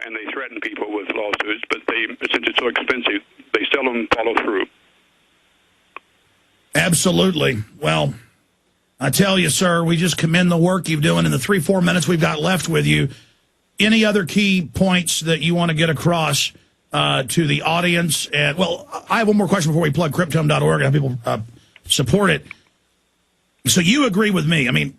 and they threaten people with lawsuits, but since it's so expensive, they seldom follow through. Absolutely. Well, I tell you, sir, we just commend the work you're doing in the 3-4 minutes we've got left with you. Any other key points that you want to get across to the audience? And well, I have one more question before we plug Cryptome.org and have people support it. So you agree with me? I mean,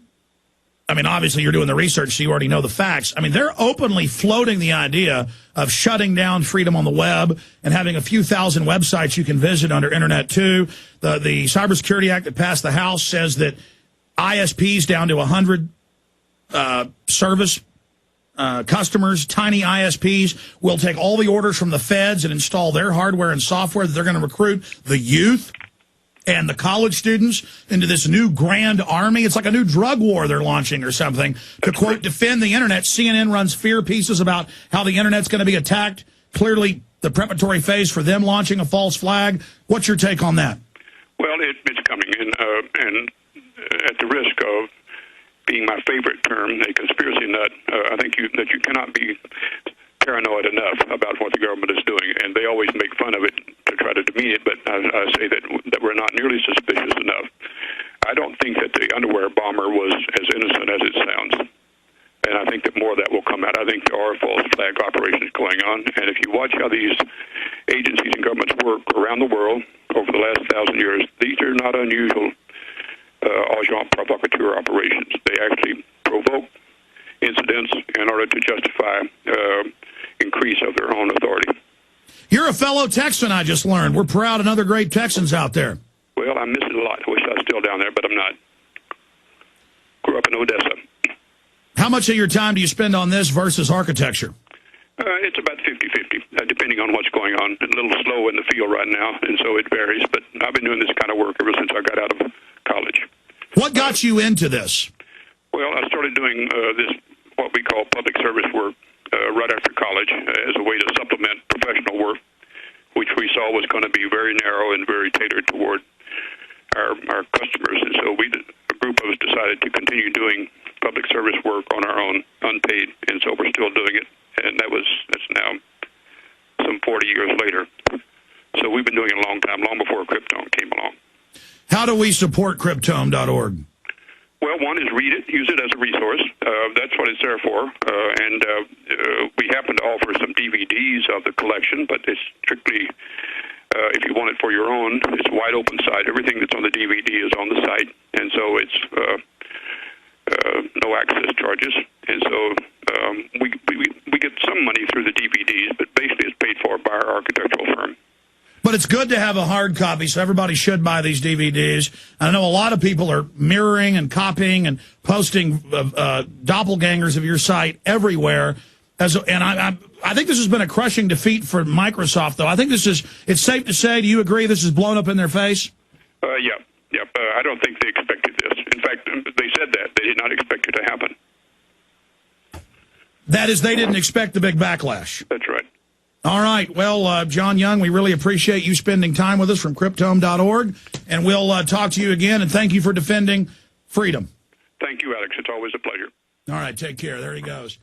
obviously you're doing the research, so you already know the facts. I mean, they're openly floating the idea of shutting down freedom on the web and having a few thousand websites you can visit under Internet 2. The Cybersecurity Act that passed the House says that ISPs down to 100 service customers, tiny ISPs, will take all the orders from the feds and install their hardware and software that they're going to recruit the youth and the college students into this new grand army. It's like a new drug war they're launching or something to, quote, defend the Internet. CNN runs fear pieces about how the Internet's going to be attacked. Clearly the preparatory phase for them launching a false flag. What's your take on that? Well, it's coming, and at the risk of being my favorite term, a conspiracy nut, I think that you cannot be paranoid enough about what the government is doing, and they always make fun of it to try to demean it, but I say that we're not nearly suspicious enough. I don't think that the underwear bomber was as innocent as it sounds, and I think that more of that will come out. I think there are false flag operations going on, and if you watch how these agencies and governments work around the world over the last 1,000 years, these are not unusual agent provocateur operations. They actually provoke incidents in order to justify increase of their own authority. You're a fellow Texan, I just learned. We're proud of other great Texans out there. Well, I miss it a lot. I wish I was still down there, but I'm not. Grew up in Odessa. How much of your time do you spend on this versus architecture? It's about 50-50, depending on what's going on. A little slow in the field right now, and so it varies. But I've been doing this kind of work ever since I got out of college. What got you into this? Well, I started doing this, what we call public service work, right after college as a way to supplement professional work, which we saw was going to be very narrow and very tailored toward our customers. And so a group of us decided to continue doing public service work on our own, unpaid, and so we're still doing it. And that's now some 40 years later. So we've been doing it a long time, long before Cryptome came along. How do we support Cryptome.org? Well, one is read it, use it as a resource. That's what it's there for. And we happen to offer some DVDs of the collection, but it's strictly, if you want it for your own, it's a wide open site. Everything that's on the DVD is on the site, and so it's no access charges. And so we get some money through the DVDs, but basically it's paid for by our architectural firm. But it's good to have a hard copy, so everybody should buy these DVDs. I know a lot of people are mirroring and copying and posting doppelgangers of your site everywhere. And I think this has been a crushing defeat for Microsoft, though. I think it's safe to say, do you agree this is blown up in their face? Yeah. I don't think they expected this. In fact, they said that. They did not expect it to happen. That is, they didn't expect the big backlash. That's right. All right. Well, John Young, we really appreciate you spending time with us from Cryptome.org, and we'll talk to you again, and thank you for defending freedom. Thank you, Alex. It's always a pleasure. All right. Take care. There he goes.